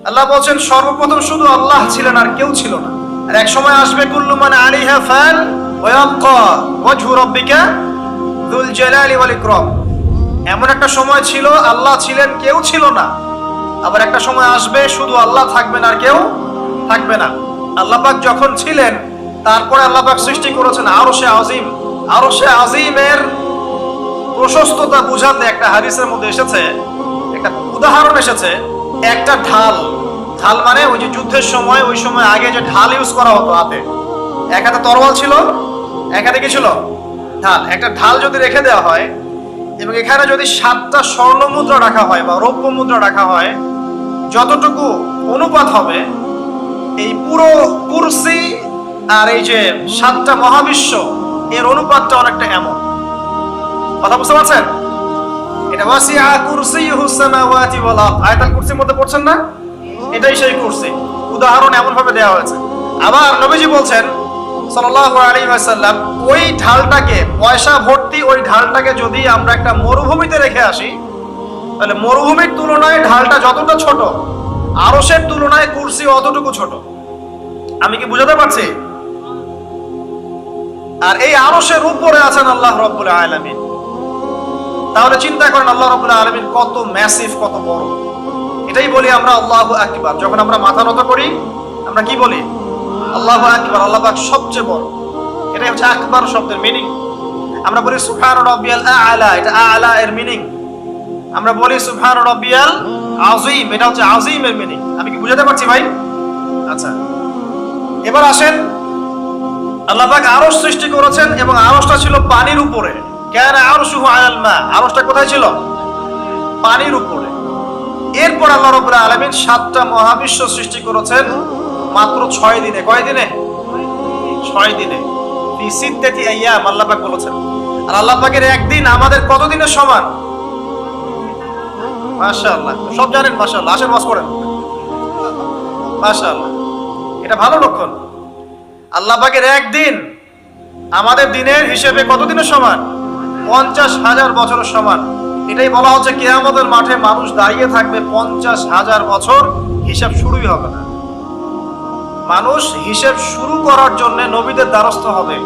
আল্লাহ বলছেন সর্বপ্রথম শুধু আল্লাহ ছিলেন আর কেউ ছিল না। আর এক সময় আসবে কুল্লু মান আলাইহা ফান ওয়া ইয়াবকা ওয়াজহু রাব্বিকা যুল জালালি ওয়াল ইকরাম। এমন একটা সময় ছিল আল্লাহ ছিলেন, কেউ ছিল না। আবার একটা সময় আসবে শুধু আল্লাহ থাকবেন আর কেউ থাকবে না। আল্লাহ পাক যখন ছিলেন, তারপরে আল্লাহ পাক সৃষ্টি করেছেন আরশে আজিম। আরশে আজিমের প্রশস্ততা বুঝাতে একটা হাদিসের মধ্যে এসেছে, একটা উদাহরণ এসেছে, একটা ঢাল। ঢাল মানে ওই যে যুদ্ধের সময়, ওই সময় আগে যে ঢাল ইউজ করা হতো হাতে, এক হাতে তরোয়াল ছিল, এক হাতে কি ছিল? ঢাল। একটা ঢাল যদি রেখে দেওয়া হয় এবং এখানে যদি 7টা স্বর্ণ মুদ্রা রাখা হয় বা রৌপ্য মুদ্রা রাখা হয়, যতটুকু অনুপাত হবে, এই পুরো কুরসি আর এই যে 7টা মহাবিশ্ব, এর অনুপাতটা অনেকটা এমন। কথা বুঝতে পারছেন? এটা ওয়াসিআ কুরসিয়ুহুস সামাওয়াতি ওয়াল আরদ, আয়াতুল কুরসির মধ্যে পড়ছেন না? এটাই সেই কুরসি। উদাহরণ এমন ভাবে দেওয়া হয়েছে। আবার নবীজি বলছেন সাল্লাল্লাহু আলাইহি ওয়াসাল্লাম, ওই ঢালটাকে, পয়সা ভর্তি ওই ঢালটাকে যদি আমরা একটা মরুভূমিতে রেখে আসি, তাহলে মরুভূমির তুলনায় ঢালটা যতটা ছোট, আরশের তুলনায় কুরসি অতটুকু ছোট। আমি কি বুঝাতে পারছি? আর এই আরশের উপরে আছেন আল্লাহ রাব্বুল আলামিন। তাহলে চিন্তা করেন আল্লাহ রাব্বুল আলামিন কত ম্যাসিভ, কত বড়। এটাই বলি আমরা আল্লাহু আকবার। যখন আমরা মাথা নত করি আমরা কি বলি? আল্লাহু আকবার, আল্লাহ পাক সবচেয়ে বড়। এটাই হচ্ছে আকবার শব্দের মিনিং। আমরা বলি সুবহান রাব্বিয়াল আ'লা, এটা আ'লা এর মিনিং। আমরা বলি সুবহান রাব্বিয়াল আযীম, এটা হচ্ছে আযীমের মিনিং। আমি কি বুঝাতে পারছি ভাই? আচ্ছা, এবার আসেন, আল্লাহ পাক আরশ সৃষ্টি করেছেন এবং আরশটা ছিল পানির উপরে। কানা আরশুহু আলাল মা, আরশটা কোথায় ছিল? পানির উপরে। এরপর আল্লাহ রাব্বুল আলামিন 7টা মহাবিশ্ব সৃষ্টি করেছেন মাত্র 6 দিনে। কয় দিনে? 6 দিনে। ফি সিত্তাতি আইয়াম আল্লাহ পাক বলেছেন। আর আল্লাহ পাকের একদিন আমাদের কত দিনের সমান? মাশাআল্লাহ, সব জানেন মাশাআল্লাহ। আসেন ওয়াজ করেন। মাশাআল্লাহ, এটা ভালো লক্ষণ। আল্লাহ পাকের একদিন আমাদের দিনের হিসেবে কত দিনের সমান? 50,000 বছরের সমান। এটাই বলা হচ্ছে কিয়ামতের মাঠে মানুষ দাঁড়িয়ে থাকবে 50,000 বছর, হিসাব শুরুই হবে না। মানুষ হিসাব শুরু করার জন্য নবীদের দ্বারস্থ হবে।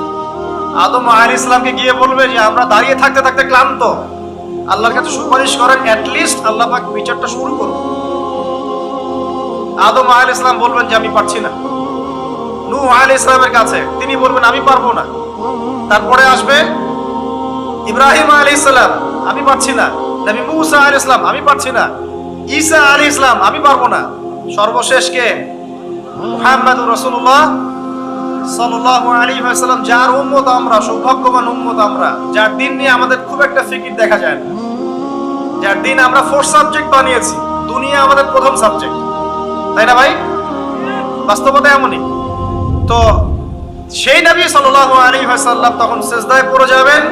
আদম আলাইহিস সালামকে গিয়ে বলবে যে আমরা দাঁড়িয়ে থাকতে থাকতে ক্লান্ত, আল্লাহর কাছে সুপারিশ করেন, অ্যাটলিস্ট আল্লাহ পাক বিচারটা শুরু করুন। আদম আলাইহিস সালাম বলবেন যে আমি পারছি না। নূহ আলাইহিস সালামের কাছে তিনি বলবেন আমি পারবো না। তারপরে আসবে ইব্রাহিম আলাইহিস সালাম, আমি পারছি না। নবী মুসা আলাইহিস সালাম, আমি পারছি না। ঈসা আলাইহিস সালাম, আমি পারবো না। সর্বশেষ কে? মুহাম্মদুর রাসূলুল্লাহ সাল্লাল্লাহু আলাইহি ওয়াসাল্লাম, যার উম্মত আমরা, সৌভাগ্যবান উম্মত আমরা, যার দিন নিয়ে আমাদের খুব একটা ফিকির দেখা যায় না, যার দিন আমরা 4 সাবজেক্ট বানিয়েছি। দুনিয়া আমাদের প্রথম সাবজেক্ট, তাই না ভাই? বাস্তবতা এমনই। তো সেই নবী সাল্লাল্লাহু আলাইহি ওয়াসাল্লাম তখন সিজদায় পড়ে যাবেন।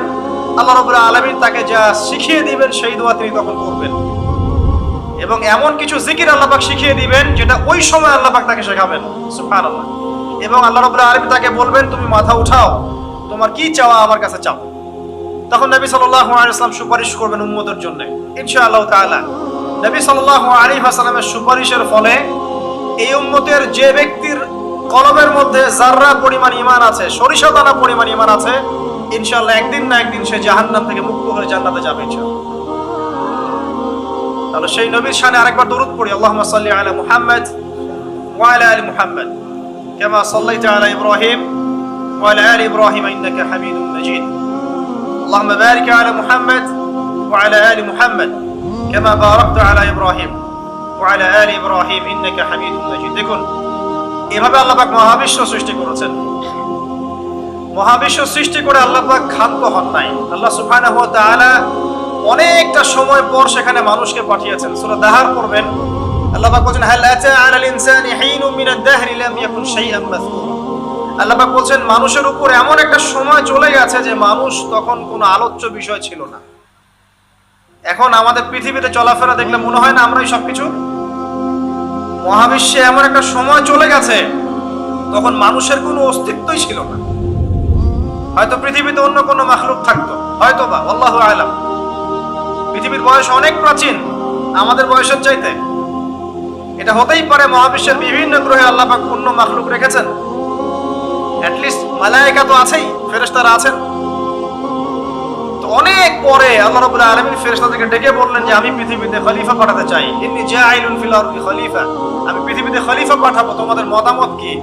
আল্লাহ রাব্বুল আলামিন তাকে যা শিখিয়ে দিবেন সেই দোয়া তিনি তখন করবেন। এবং এমন কিছু জিকির আল্লাহ পাক শিখিয়ে দিবেন যেটা ওই সময় আল্লাহ পাক তাকে শেখাবেন। সুবহানাল্লাহ। এবং আল্লাহ রাব্বুল আলামিন তাকে বলবেন তুমি মাথা উঠাও, তোমার কি চাওয়া আমার কাছে চাও। তখন নবী সাল্লাল্লাহু আলাইহি ওয়াসাল্লাম সুপারিশ করবেন উম্মতের জন্য ইনশাআল্লাহ তাআলা। নবী সাল্লাল্লাহু আলাইহি ওয়াসাল্লামের সুপারিশের ফলে এই উম্মতের যে ব্যক্তির কলবের মধ্যে যাররা পরিমাণ ঈমান আছে, সরিষা দানা পরিমাণ ঈমান আছে, ইনশাআল্লাহ একদিন না একদিন সে জাহান্নাম থেকে মুক্ত হয়ে জান্নাতে যাবে ইনশাআল্লাহ। তাহলে সেই নবীর শানে আরেকবার দরুদ পড়ি। আল্লাহুম্মা সাল্লি আলা মুহাম্মদ ওয়া আলা আলি মুহাম্মদ কামা সাল্লাইতা আলা ইব্রাহিম ওয়া আলা আলি ইব্রাহিম ইন্নাকা হামিদুম মাজিদ। আল্লাহুম্মা বারিক আলা মুহাম্মদ ওয়া আলা আলি মুহাম্মদ কামা বারাকতা আলা ইব্রাহিম ওয়া আলা আলি ইব্রাহিম ইন্নাকা হামিদুম মাজিদ। দেখুন, এভাবে আল্লাহ পাক মহাবিশ্ব সৃষ্টি করেছেন। মহাবিশ্ব সৃষ্টি করে আল্লাহ পাক ক্ষান্ত হন নাই। আল্লাহ সুবহানাহু ওয়া তাআলা অনেকটা সময় পর সেখানে মানুষকে পাঠিয়েছেন। সূরা দাহার পড়বেন, আল্লাহ পাক বলেন হাল আতা আলাল ইনসানি হিনুম মিনাদ দাহরি লাম ইয়াকুন শাইআন মাযকুরা। আল্লাহ পাক বলেন মানুষের উপর এমন একটা সময় চলে গেছে যে মানুষ তখন কোনো আলোচ্য বিষয় ছিল না। এখন আমাদের পৃথিবীতে চলাফেরা দেখলে মনে হয় না আমরাই সবকিছু। মহাবিশ্বে এমন একটা সময় চলে গেছে তখন মানুষের কোনো অস্তিত্বই ছিল না। হয়তো পৃথিবীতে অন্য কোনো মাখলুক থাকতো, হয়তো বা, আল্লাহু আ'লাম। পৃথিবীর বয়স অনেক প্রাচীন আমাদের বয়সের চাইতে। এটা হতেই পারে মহাবিশ্বের বিভিন্ন গ্রহে আল্লাহ পাক পূর্ণ মাখলুক রেখেছেন, অ্যাটলিস্ট মালায়েকা তো আছেই, ফেরেশতারা আছেন। তো অনেক পরে আল্লাহ রাব্বুল আলামিন ফেরেশতাদেরকে ডেকে বললেন যে আমি পৃথিবীতে খলিফা পাঠাতে চাই, ইন্নী জাইলুন ফিল আরদি খলিফা, আমি পৃথিবীতে খলিফা পাঠাবো, তোমাদের মতামত কি?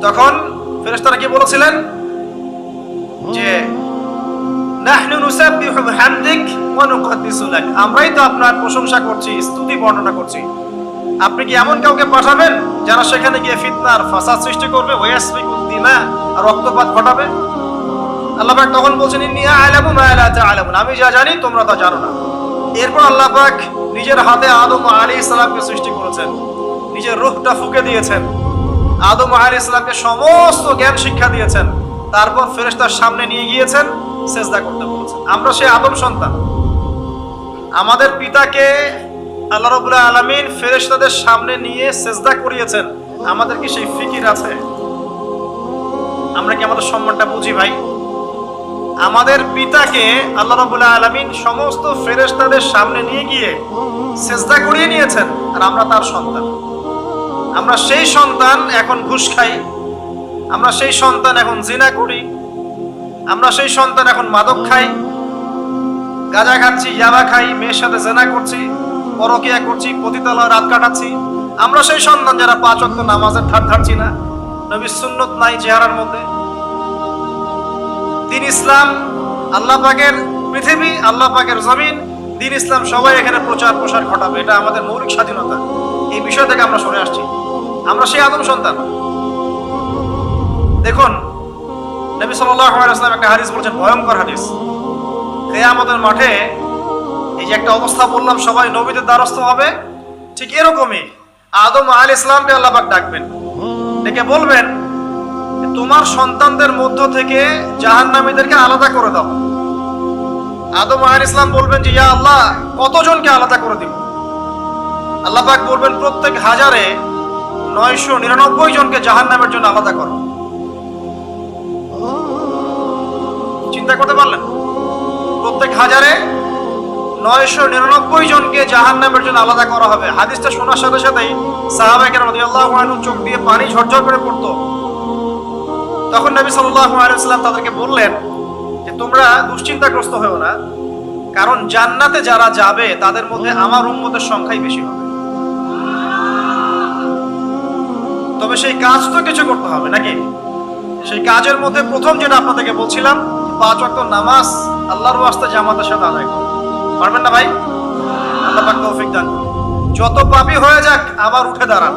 তখন ফেরেশতারা কি বলেছিলেন যে নাহনু নুসাব্বিহু বিহামদিক ওয়া নুকদ্দিসু লাক, আমরাই তো আপনার প্রশংসা করছি, স্তুতি বর্ণনা করছি, আপনি কি এমন কাউকে পাঠাবেন যারা সেখানে গিয়ে ফিতনার ফাসাদ সৃষ্টি করবে, ওয়াসফিকুদ দিমা, রক্তপাত ঘটাবে? আল্লাহ পাক তখন বলছেন ইন্নী আ'লামু মা লা তা'লামুন, আমি যা জানি তোমরা তা জানো না। এরপর আল্লাহ পাক নিজের হাতে আদম আলাইহিস সালামকে সৃষ্টি করেছেন, নিজের রূহটা ফুঁকে দিয়েছেন, আদম আলাইহিস সালামকে সমস্ত জ্ঞান শিক্ষা দিয়েছেন, তারপর ফেরেশতার সামনে নিয়ে গিয়েছেন, সেজদা করতে বলেছেন। আমরা সেই আদম সন্তান, আমাদের পিতাকে আল্লাহ রাব্বুল আলামিন ফেরেশতাদের সামনে নিয়ে সেজদা করিয়েছেন। আমাদের কি সেই ফিকির আছে? আমরা কি আমাদের সম্মানটা বুঝি ভাই? আমাদের পিতাকে আল্লাহ রাব্বুল আলামিন সমস্ত ফেরেশতাদের সামনে নিয়ে গিয়ে সেজদা করিয়ে নিয়েছেন, আর আমরা তার সন্তান। আমরা সেই সন্তান এখন ঘুষ খাই, আমরা সেই সন্তান এখন জিনা করি, আমরা সেই সন্তান এখন মাদক খাই, গাঁজা খাচ্ছি, ইয়াবা খাই, মেয়ের সাথে জিনা করছি, পরকিয়া করছি, পতিতালয়ে রাত কাটাচ্ছি। আমরা সেই সন্তান যারা 5 ওয়াক্ত নামাজের ধার ধারছি না, নবীর সুন্নত নাই চেহারার মধ্যে। দ্বীন ইসলাম, আল্লাহ পাকের পৃথিবী, আল্লাহ পাকের জমিন, দ্বীন ইসলাম সবাই এখানে প্রচার প্রসার ঘটাবে, এটা আমাদের মৌলিক স্বাধীনতা। এই বিষয় থেকে আমরা সরে আসছি, আমরা সেই আদম সন্তান। দেখুন নবী সাল্লাল্লাহু আলাইহি ওয়াসাল্লাম একটা হাদিস বলেছেন, ভয়ঙ্কর হাদিস। কিয়ামতের মাঠে এই যে একটা অবস্থা বললাম, সবাই নবীদের দ্বারস্থ হবে, ঠিক এরকমই আদম আলাইহিস সালামকে আল্লাহ পাক ডাকবেন, ডেকে বলবেন তোমার সন্তানদের মধ্য থেকে জাহান্নামীদেরকে আলাদা করে দাও। আদম আলাইহিস সালাম বলবেন যে ইয়া আল্লাহ, কতজনকে আলাদা করে দিব? আল্লাহ পাক বলবেন প্রত্যেক 1000-এ 999 জনকে জাহান্নামের জন্য আলাদা করো। চিন্তা করতে পারলেন? প্রত্যেক 1000-এ 999 জনকে জাহান্নামের জন্য আলাদা করা হবে। হাদিসটা শোনার সাথে সাথেই সাহাবায়ে কেরাম রাদিয়াল্লাহু আনহুম চোখ দিয়ে পানি ঝরঝর করে পড়তো। তখন নবী সাল্লাল্লাহু আলাইহি ওয়াসাল্লাম তাদেরকে বললেন যে তোমরা দুশ্চিন্তাগ্রস্ত হও না, কারণ জান্নাতে যারা যাবে তাদের মধ্যে আমার উম্মতের সংখ্যাই বেশি হবে। তবে সেই কাজ তো কিছু করতে হবে নাকি? সেই কাজের মধ্যে প্রথম যেটা আপনাদেরকে বলছিলাম, 5 ওয়াক্ত নামাজ আল্লাহর ওয়াস্তে জামাতের সাথে আদায় করুন। পারবেন না ভাই? আল্লাহ পাক তৌফিক দান করুন। যত পাপী হয়ে যাক আবার উঠে দাঁড়ান।